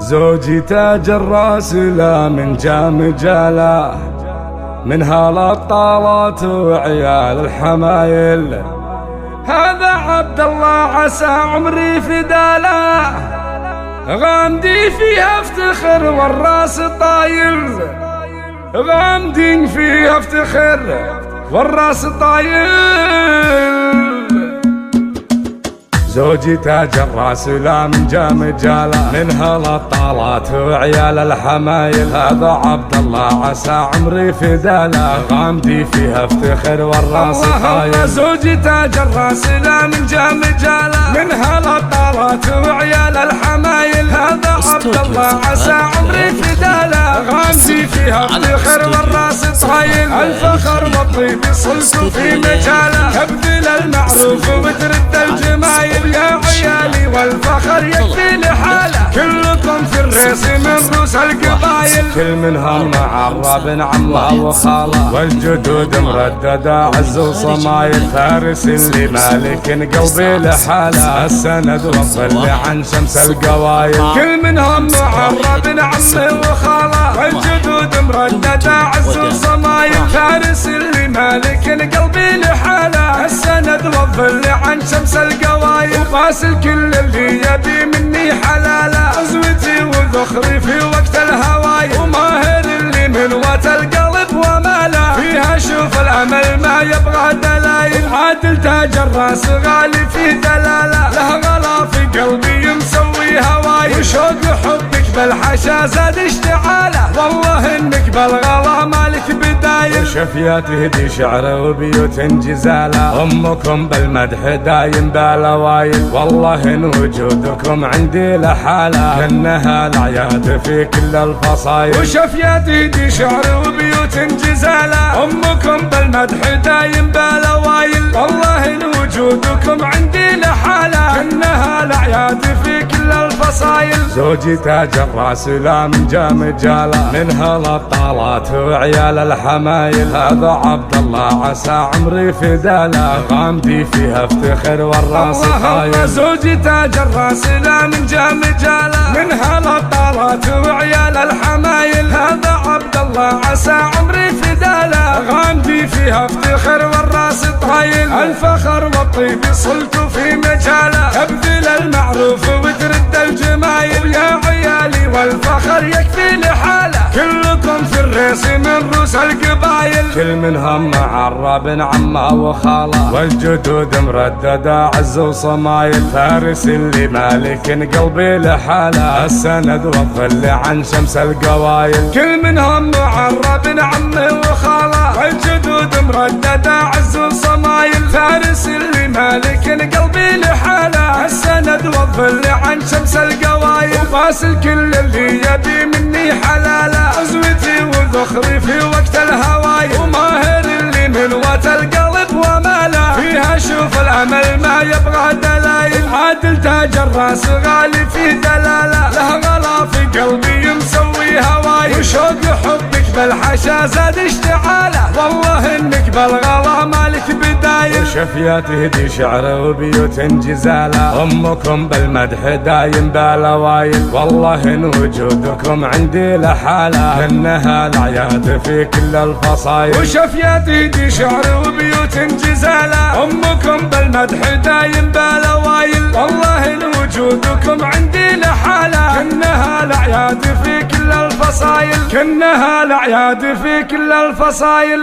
زوجي تاج الراس لا من جام جاله، منها الابطالات وعيال الحمايل. هذا عبد الله عسى عمري فداله، غامدي فيها افتخر والراس طايل، غامدين فيها افتخر والراس طايل. زوجي تاج الراس لا من جام جاله، منها الابطالات وعيال الحمايل. هذا عبد الله عسى عمري فداله، غامدي فيها افتخر والراس طايل. زوجي تاج الراس لا من جام جاله، منها الابطالات وعيال الحمايل. هذا عبد الله عسى عمري فداله، غامدي فيها افتخر والراس طايل. الفخر والطيب صلت في مجاله، تبذل المعروف وترد الجمايل. يا عيالي والفخر يكفي لحاله، كلكم في الريس من روس القبايل. كل منهم معرب عمه وخاله، والجدود مردده عز وصمايل. فارس اللي مالك قلبي لحاله، السند والظل عن شمس القوايل. كل منهم معرب عمه وخاله، والجدود مردده عز وصمايل. فارس اللي مالك قلبي لحاله، السند والظل عن شمس القوايل. وقاسل كل اللي يبي مني حلاله، عزوتي وذخري في وقت الهوايل. وماهر اللي من وات القلب وماله، فيها شوف الامل ما يبغى دلايل. عادل تاج الراس غالي في دلاله، له غلا في قلبي مسوي هوايل. وشوق حبك بالحشا زاد اشتعاله، والله انك بالغلا مالك بدايل. وشفيات تهدي شعره وبيوت جزاله، امكم بالمدح دايم بالاوايل. والله ان وجودكم عندي لحاله، كانها الاعياد في كل الفصايل. وشفيات تهدي شعره وبيوت جزاله، امكم بالمدح دايم بالاوايل. والله ان وجودكم عندي لحاله، كانها الاعياد في كل الفصايل. زوجي تاج الراس لا من جام جاله، منها الابطالات وعيال الحمايل. هذا عبد الله عسى عمري فداله، غامدي فيها افتخر والراس طايل. زوجي تاج الراس لا من جام جاله، منها الابطالات وعيال الحمايل. هذا عبد الله عسى عمري فداله، غامدي فيها افتخر والراس طايل. الفخر والطيب صلت في مجاله، تبذل المعروف وترد الجمايل. يا عيالي والفخر يكفي لحاله، كلكم في الريس من روس القبايل. كل منهم معرب عمه وخاله، والجدود مردده عز وصمايل. فارس اللي مالك قلبي لحاله، السند والظل عن شمس القوايل. كل منهم معرب عمه وخاله، والجدود مردده عز وصمايل. فارس اللي مالك قلبي لحاله، السند والظل عن شمس القوايل. وقاسل كل اللي يبي مني حلاله، عزوتي وذخري في وقت الهوايل. وماهر اللي من وات القلب وماله، فيها شوف الامل ما يبغى دلايل. عادل تاج الراس غالي في دلاله، له غلا في قلبي مسوي هوايل. وشوق حبك بالحشا زاد اشتعاله، والله انك بالغلا مالك بدايل. وشفيات تهدي شعره وبيوت جزاله، امكم بالمدح دايم بالاوايل. والله ان وجودكم عندي لحاله، كانها الاعياد في كل الفصايل. وشفيات تهدي شعره وبيوت جزاله، امكم بالمدح دايم بالاوايل. والله ان وجودكم عندي لحاله، كانها الاعياد في كل الفصايل. كانها الاعياد في كل الفصايل.